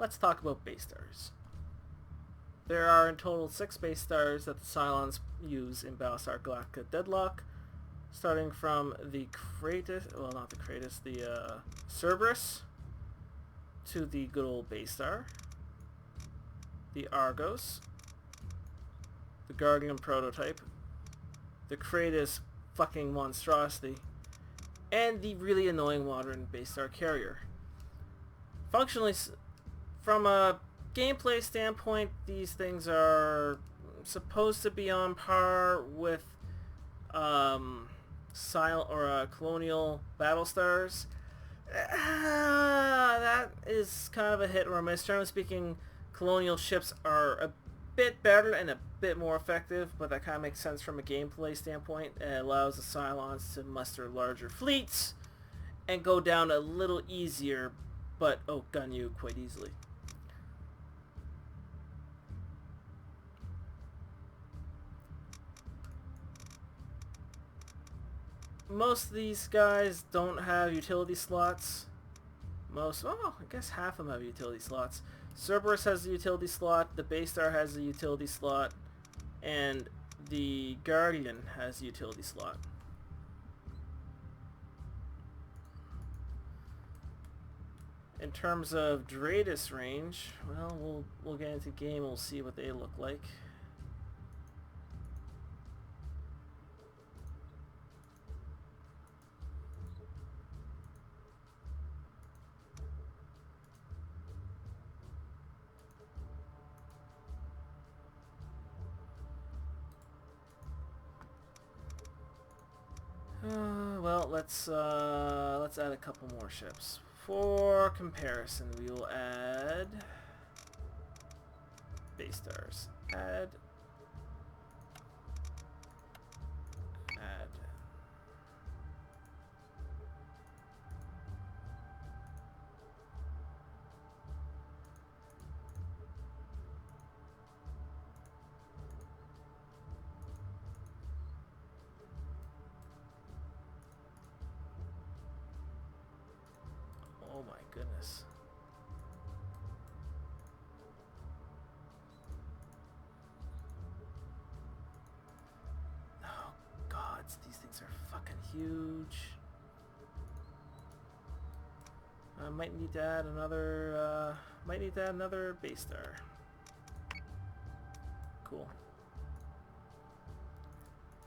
let's talk about Basestars. There are in total 6 Basestars that the Cylons use in Battlestar Galactica Deadlock, starting from the Kratos, well not the Kratos, the Cerberus, to the good old Basestar, the Argos, the Guardian prototype, the Kratos fucking monstrosity, and the really annoying modern Basestar carrier. Functionally, from a gameplay standpoint, these things are supposed to be on par with colonial Battlestars. That is kind of a hit or miss. Generally speaking, colonial ships are a bit better and a bit more effective, but that kind of makes sense from a gameplay standpoint. It allows the Cylons to muster larger fleets and go down a little easier, but outgun you quite easily. Most of these guys don't have utility slots. I guess half of them have utility slots. Cerberus has a utility slot, the Basestar has a utility slot, and the Guardian has a utility slot. In terms of Dratus range, well, we'll get into game, we'll see what they look like. Well, let's add a couple more ships. For comparison, we will add Basestars. Add. Oh my goodness. Oh god, these things are fucking huge. I might need to add another Basestar. Cool.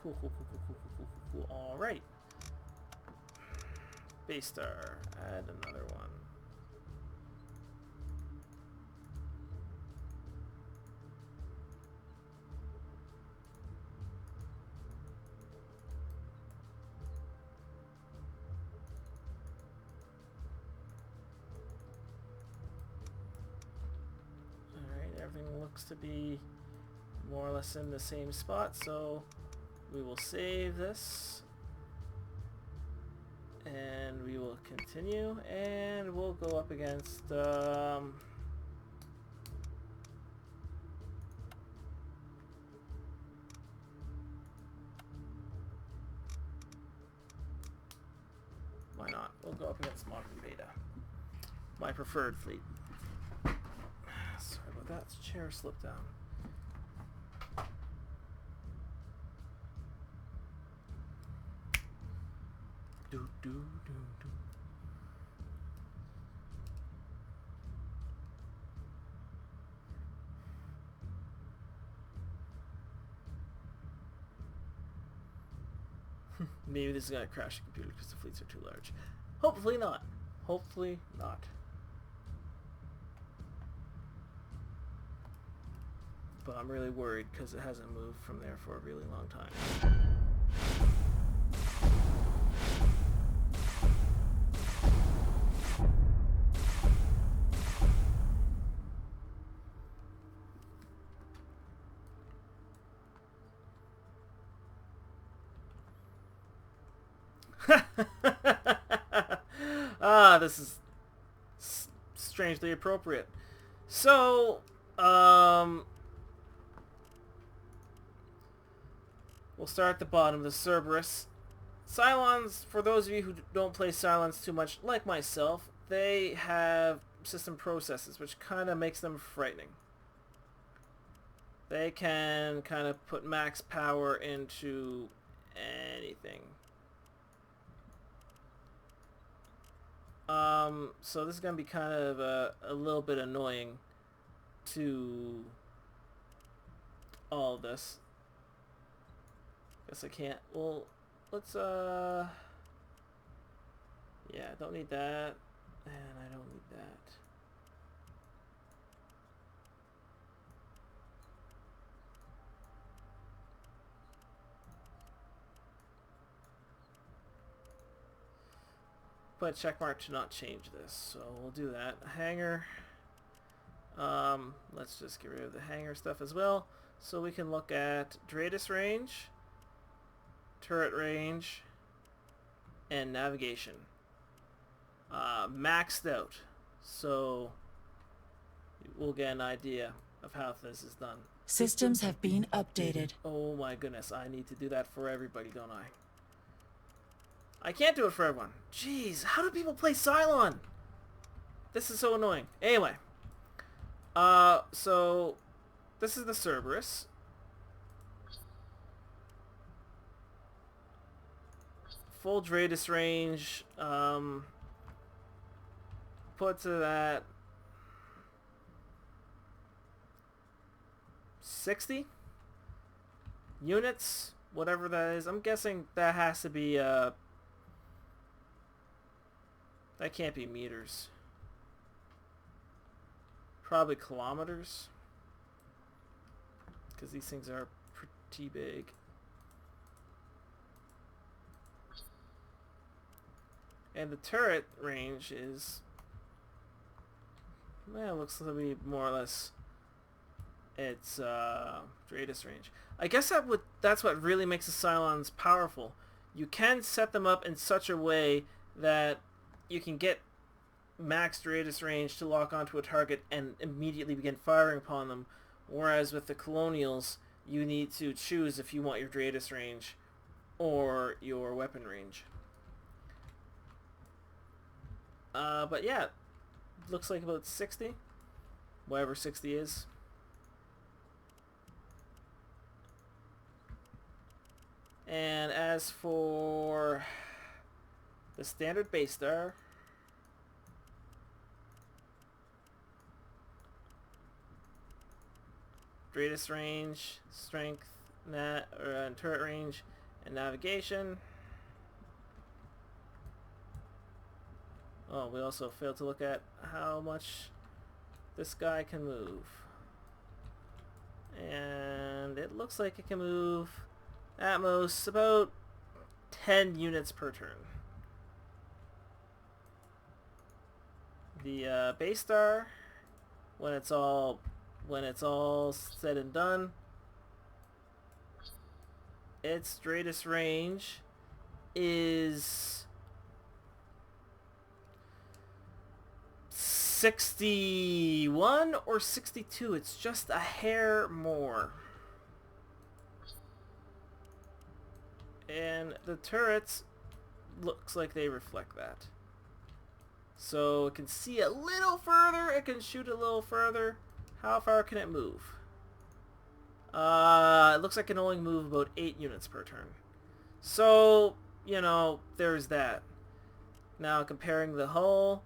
Cool. Alright. Basestar, add another one. Alright, everything looks to be more or less in the same spot, so we will save this. And we will continue, and we'll go up against why not? We'll go up against Modern Beta, my preferred fleet. Sorry about that, chair slipped down. Do. Maybe this is gonna crash the computer because the fleets are too large. Hopefully not. Hopefully not. But I'm really worried because it hasn't moved from there for a really long time. This is strangely appropriate. So, we'll start at the bottom, the Cerberus. Cylons, for those of you who don't play Cylons too much, like myself, they have subsystem processes, which kind of makes them frightening. They can kind of put max power into anything. So this is going to be kind of a little bit annoying to all of this. Guess I can't. Well, let's, yeah, I don't need that. And I don't need that. Put a check mark to not change this, so we'll do that. Hanger. Let's just get rid of the hanger stuff as well, so we can look at radius range, turret range, and navigation. Maxed out, so we'll get an idea of how this is done. Systems have been updated. Oh my goodness, I need to do that for everybody, don't I? I can't do it for everyone. Jeez, how do people play Cylon? This is so annoying. Anyway. So this is the Cerberus. Full radius range. Put to that 60 units, whatever that is. I'm guessing that has to be that can't be meters. Probably kilometers, because these things are pretty big. And the turret range is, well, it looks to be more or less its radius range. I guess that's what really makes the Cylons powerful. You can set them up in such a way that you can get max radius range to lock onto a target and immediately begin firing upon them, whereas with the colonials you need to choose if you want your radius range or your weapon range. But yeah, looks like about 60, whatever 60 is. And as for the standard Basestar, radius range, strength, turret range, and navigation. Oh, we also failed to look at how much this guy can move. And it looks like it can move at most about 10 units per turn. The Basestar, when it's all said and done, its radius range is 61 or 62. It's just a hair more. And the turrets looks like they reflect that. So it can see a little further, it can shoot a little further. How far can it move? It looks like it can only move about 8 units per turn. So, you know, there's that. Now comparing the hull,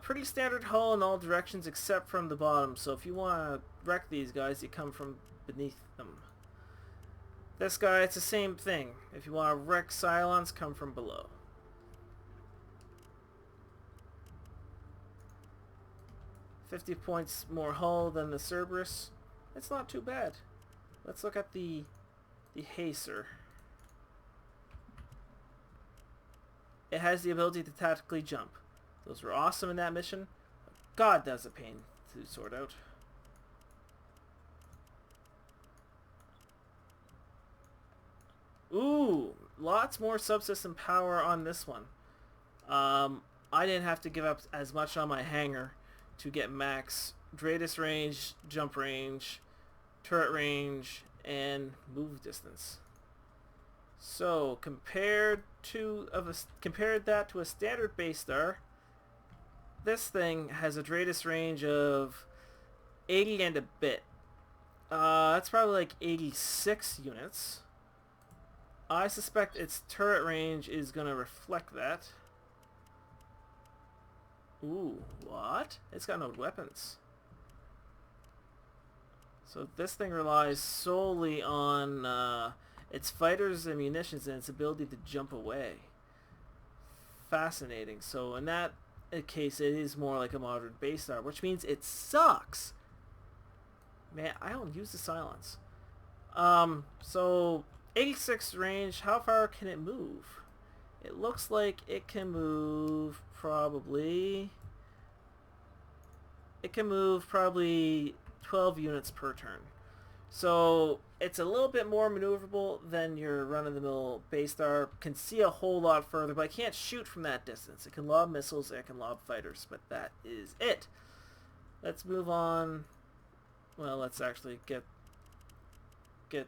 pretty standard hull in all directions except from the bottom. So if you want to wreck these guys, you come from beneath them. This guy, it's the same thing. If you want to wreck Cylons, come from below. $50 points more hull than the Cerberus. It's not too bad. Let's look at the Hacer. It has the ability to tactically jump. Those were awesome in that mission. God, that's a pain to sort out. Ooh, lots more subsystem power on this one. I didn't have to give up as much on my hangar to get max radius range, jump range, turret range, and move distance. So compared that to a standard Basestar, this thing has a radius range of 80 and a bit. That's probably like 86 units. I suspect its turret range is going to reflect that. Ooh, what? It's got no weapons. So this thing relies solely on its fighters and munitions and its ability to jump away. Fascinating. So in that case, it is more like a modern Basestar, which means it sucks. Man, I don't use the silence. So 86 range, how far can it move? It looks like it can move probably 12 units per turn. So it's a little bit more maneuverable than your run-of-the-mill Basestar. Can see a whole lot further, but it can't shoot from that distance. It can lob missiles, it can lob fighters, but that is it. Let's move on. Well, let's actually get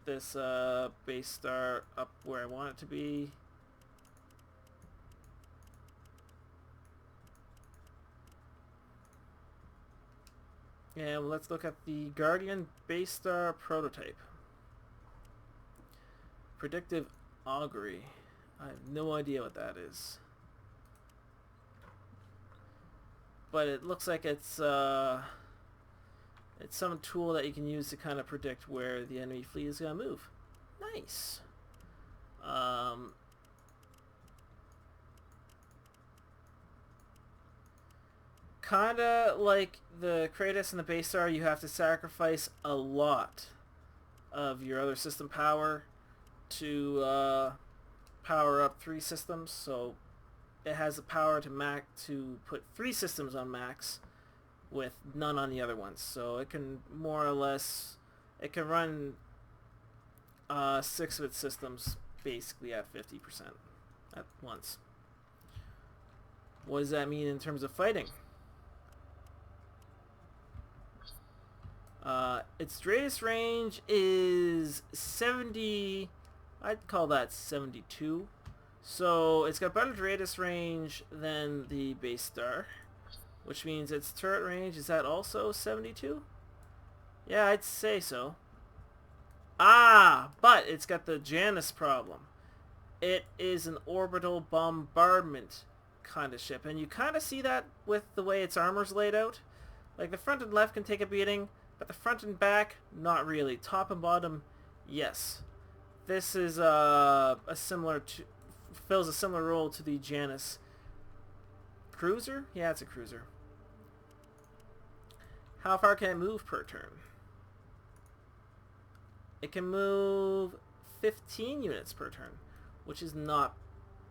this Basestar up where I want it to be. And let's look at the Guardian Basestar prototype. Predictive Augury. I have no idea what that is. But it looks like it's some tool that you can use to kind of predict where the enemy fleet is going to move. Nice. Kind of like the Kratos and the Basestar, you have to sacrifice a lot of your other system power to power up 3 systems. So it has the power to put 3 systems on max with none on the other ones. So it can more or less, it can run 6 of its systems basically at 50% at once. What does that mean in terms of fighting? Its radius range is 70, I'd call that 72. So it's got better radius range than the Basestar, which means its turret range, is that also 72? Yeah, I'd say so. Ah, but it's got the Janus problem. It is an orbital bombardment kind of ship, and you kind of see that with the way its armor's laid out. Like the front and left can take a beating, but the front and back, not really. Top and bottom, yes. This is fills a similar role to the Janus cruiser. Yeah, it's a cruiser. How far can it move per turn? It can move 15 units per turn, which is not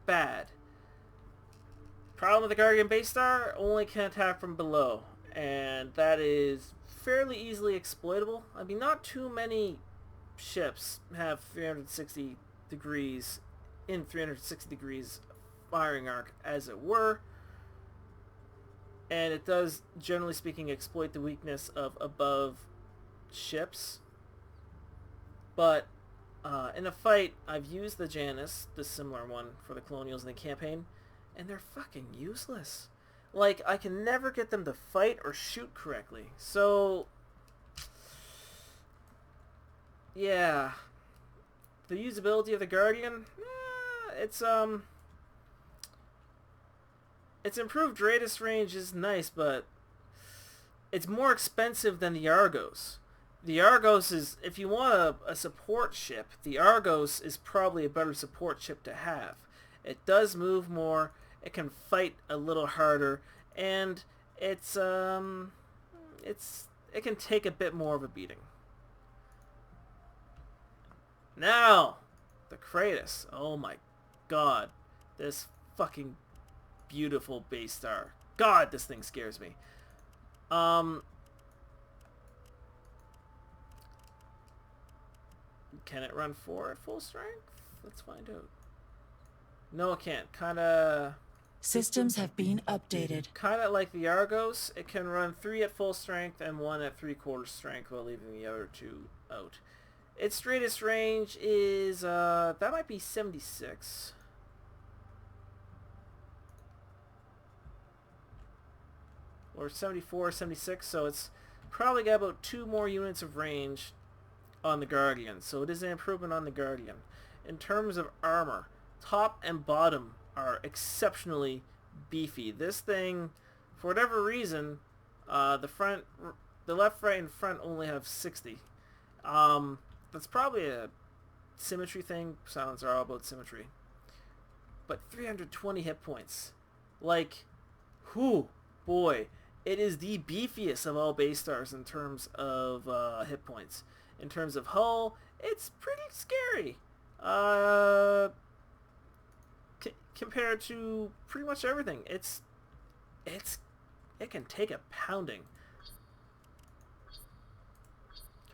bad. Problem with the Guardian Basestar, only can attack from below, and that is fairly easily exploitable. I mean, not too many ships have 360 degrees firing arc, as it were, and it does, generally speaking, exploit the weakness of above ships. But in a fight, I've used the Janus, the similar one for the colonials in the campaign, and they're fucking useless. Like, I can never get them to fight or shoot correctly. So, yeah. The usability of the Guardian, its improved radius range is nice, but it's more expensive than the Argos. The Argos is, if you want a support ship, the Argos is probably a better support ship to have. It does move more, it can fight a little harder, and it can take a bit more of a beating. Now, the Kratos. Oh my god. This fucking beautiful Basestar. God, this thing scares me. Can it run 4 at full strength? Let's find out. No, it can't. Systems have been updated. Kinda like the Argos, it can run 3 at full strength and 1 at 3/4 strength while leaving the other 2 out. Its radius range is, that might be 76. or 74, 76, so it's probably got about 2 more units of range on the Guardian, so it is an improvement on the Guardian. In terms of armor, top and bottom are exceptionally beefy. This thing, for whatever reason, the left, right, and front only have 60. That's probably a symmetry thing. Silence are all about symmetry. But 320 hit points. Like, whew, boy. It is the beefiest of all Basestars in terms of hit points. In terms of hull, it's pretty scary. Compared to pretty much everything. It can take a pounding.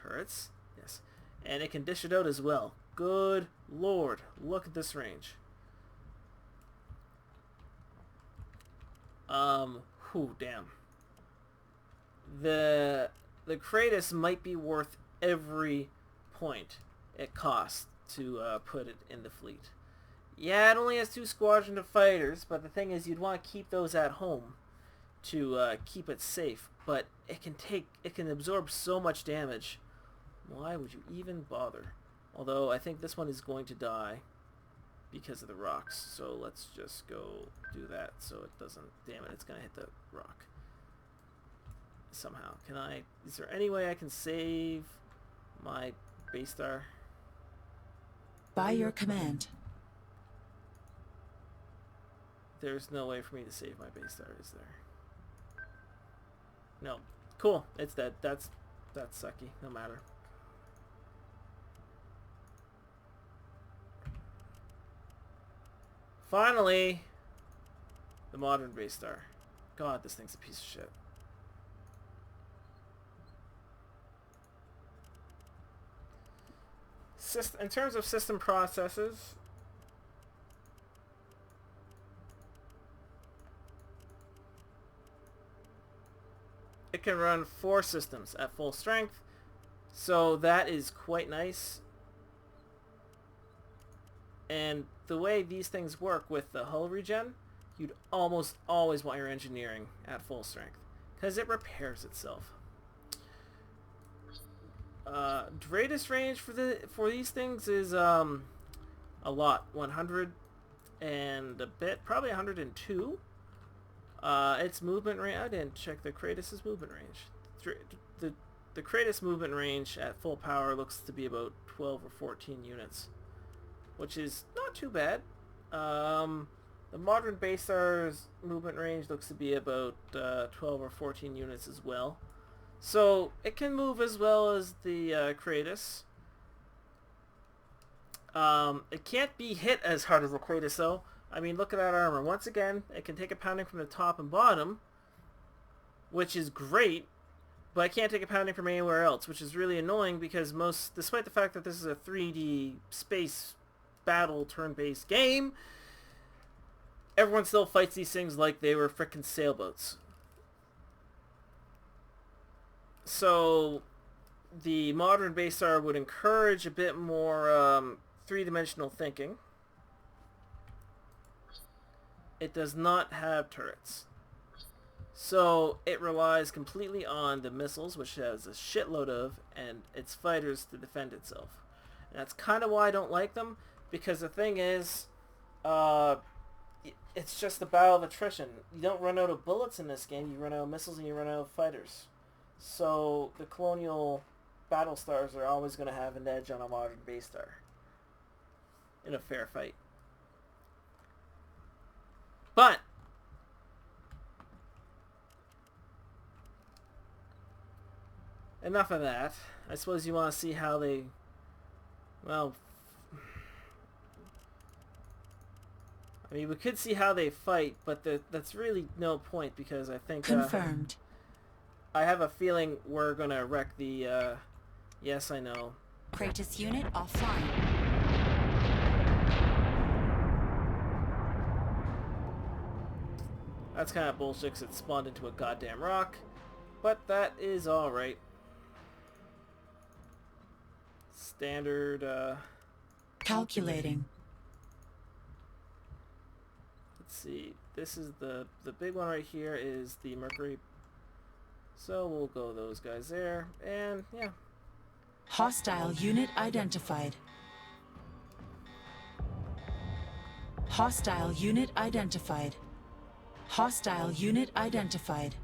Turrets, yes. And it can dish it out as well. Good lord, look at this range. Whew, damn. The Kratos might be worth every point it costs to put it in the fleet. Yeah, it only has 2 squadrons of fighters, but the thing is, you'd want to keep those at home to keep it safe. But it can absorb so much damage. Why would you even bother? Although I think this one is going to die because of the rocks. So let's just go do that so it doesn't. Damn it! It's gonna hit the rock somehow. Can I? Is there any way I can save my Basestar? By your command. There's no way for me to save my Basestar, is there? No. Cool. It's dead. That's sucky. No matter. Finally, the modern Basestar. God, this thing's a piece of shit. In terms of system processes, it can run 4 systems at full strength, so that is quite nice. And the way these things work with the hull regen, you'd almost always want your engineering at full strength, because it repairs itself. Greatest range for these things is a lot, 100 and a bit, probably 102. Its movement range, I didn't check the Kratos' movement range. The Kratos movement range at full power looks to be about 12 or 14 units, which is not too bad. The modern Basestar's movement range looks to be about 12 or 14 units as well. So it can move as well as the Kratos. It can't be hit as hard as the Kratos though. I mean, look at that armor. Once again, it can take a pounding from the top and bottom, which is great, but it can't take a pounding from anywhere else, which is really annoying because despite the fact that this is a 3D space battle turn-based game, everyone still fights these things like they were frickin' sailboats. So the modern Basestar would encourage a bit more three-dimensional thinking. It does not have turrets. So it relies completely on the missiles, which it has a shitload of, and its fighters to defend itself. And that's kind of why I don't like them, because the thing is, it's just a battle of attrition. You don't run out of bullets in this game, you run out of missiles and you run out of fighters. So the colonial battle stars are always going to have an edge on a modern Basestar in a fair fight. But enough of that. I suppose you want to see how they, well, I mean, we could see how they fight, but that's really no point because I think Confirmed. I have a feeling we're gonna wreck the. Yes, I know. Kratos unit offline. That's kind of bullshit 'cause it spawned into a goddamn rock, but that is all right. Standard. Calculating. Let's see. This is the big one right here. Is the Mercury So we'll go those guys there, and yeah. Hostile unit identified. Hostile unit identified. Hostile unit identified.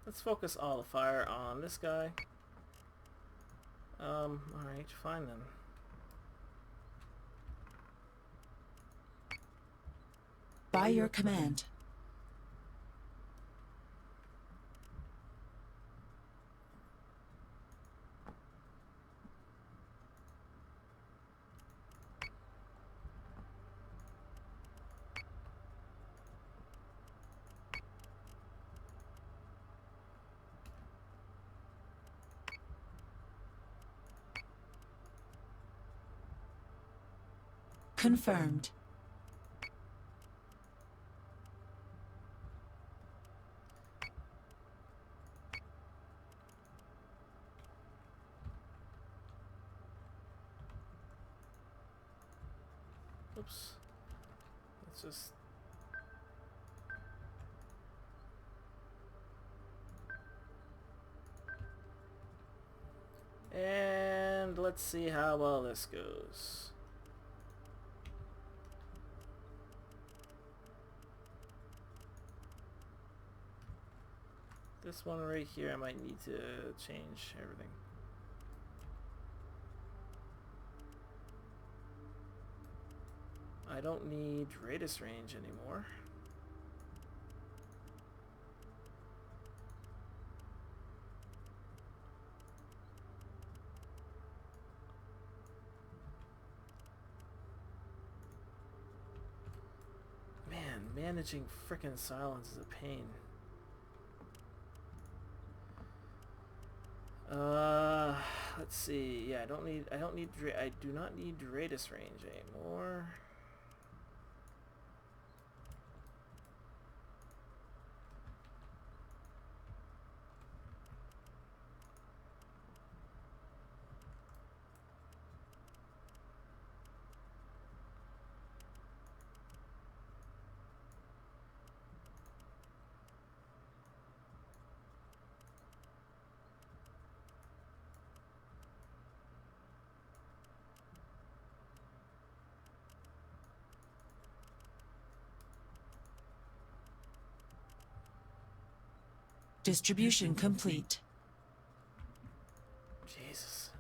Let's focus all the fire on this guy. Alright, fine then. By your command. Confirmed. Oops. Let's just... And let's see how well this goes. This one right here, I might need to change everything. I don't need radius range anymore. Man, managing frickin' silence is a pain. Let's see. Yeah, I do not need radius range anymore. Distribution complete. Jesus.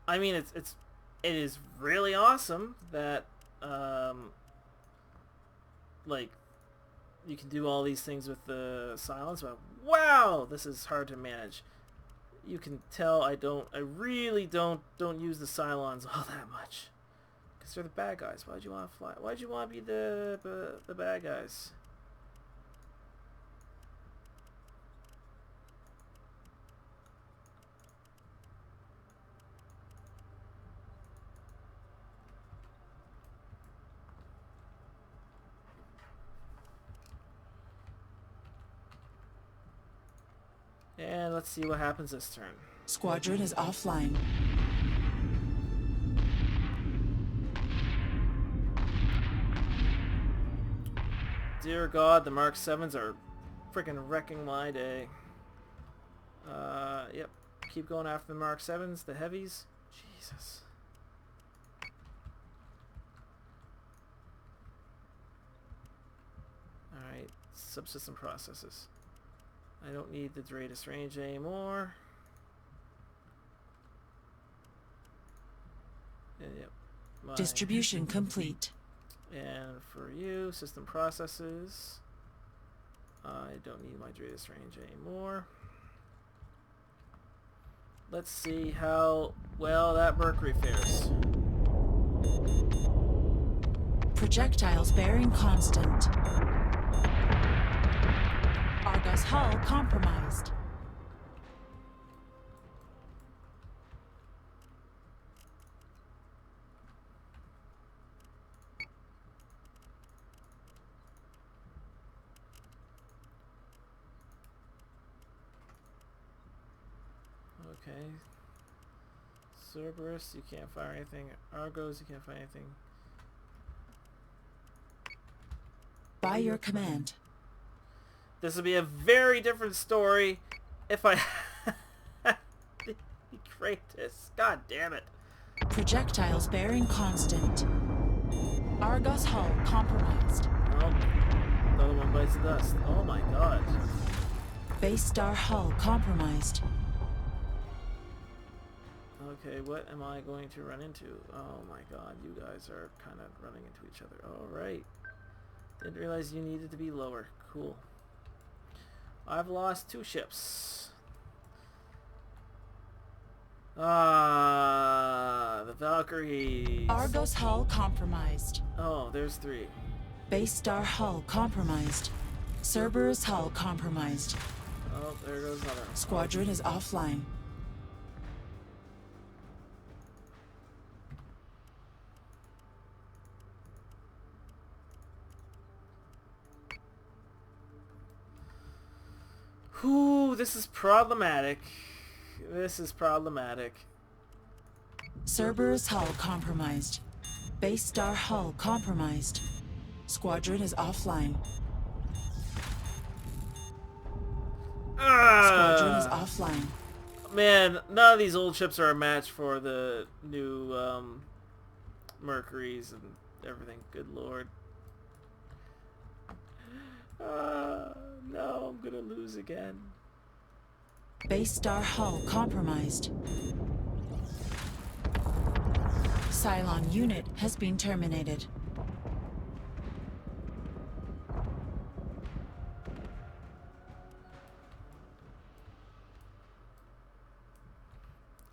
I mean, it is really awesome that like you can do all these things with the silence, but wow, this is hard to manage. You can tell I really don't use the Cylons all that much, because they're the bad guys. Why'd you want to fly? Why'd you want to be the bad guys? And let's see what happens this turn. Squadron is offline. Dear God, the Mark 7s are freaking wrecking my day. Yep. Keep going after the Mark 7s, the heavies. Jesus. Alright, subsystem processes. I don't need the radius range anymore. And yep. Distribution complete. And for you, system processes. I don't need my radius range anymore. Let's see how well that Mercury fares. Projectiles bearing constant. Argos hull compromised. Okay. Cerberus, you can't fire anything. Argos, you can't fire anything. By your command. This would be a very different story if I Kratos. God damn it. Projectiles bearing constant. Argos hull compromised. Oh, the other one bites the dust. Oh my god. Basestar hull compromised. Okay, what am I going to run into? Oh my god, you guys are kind of running into each other. Alright. Didn't realize you needed to be lower. Cool. I've lost 2 ships. Ah, the Valkyries. Argos hull compromised. Oh, there's 3. Basestar hull compromised. Cerberus hull compromised. Oh, there goes another. Squadron is offline. Whew, this is problematic. This is problematic. Cerberus hull compromised. Basestar hull compromised. Squadron is offline. Squadron is offline. Man, none of these old ships are a match for the new Mercuries and everything. Good lord. No, I'm gonna lose again. Basestar hull compromised. Cylon unit has been terminated.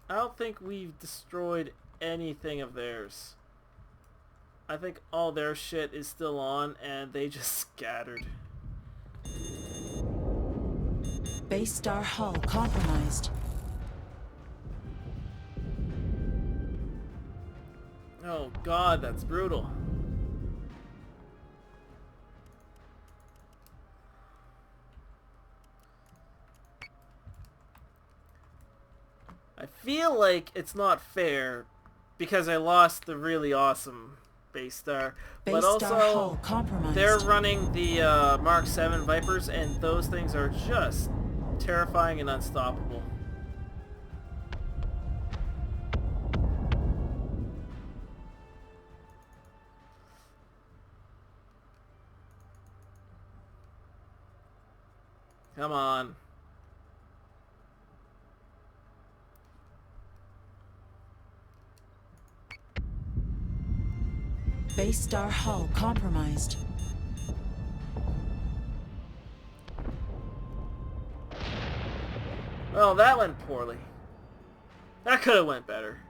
I don't think we've destroyed anything of theirs. I think all their shit is still on and they just scattered. Basestar hull compromised. Oh god, that's brutal. I feel like it's not fair because I lost the really awesome Basestar, but Basestar also hull compromised. they're running the Mark 7 Vipers and those things are just terrifying and unstoppable. Come on. Basestar hull compromised. Well, that went poorly. That could have went better.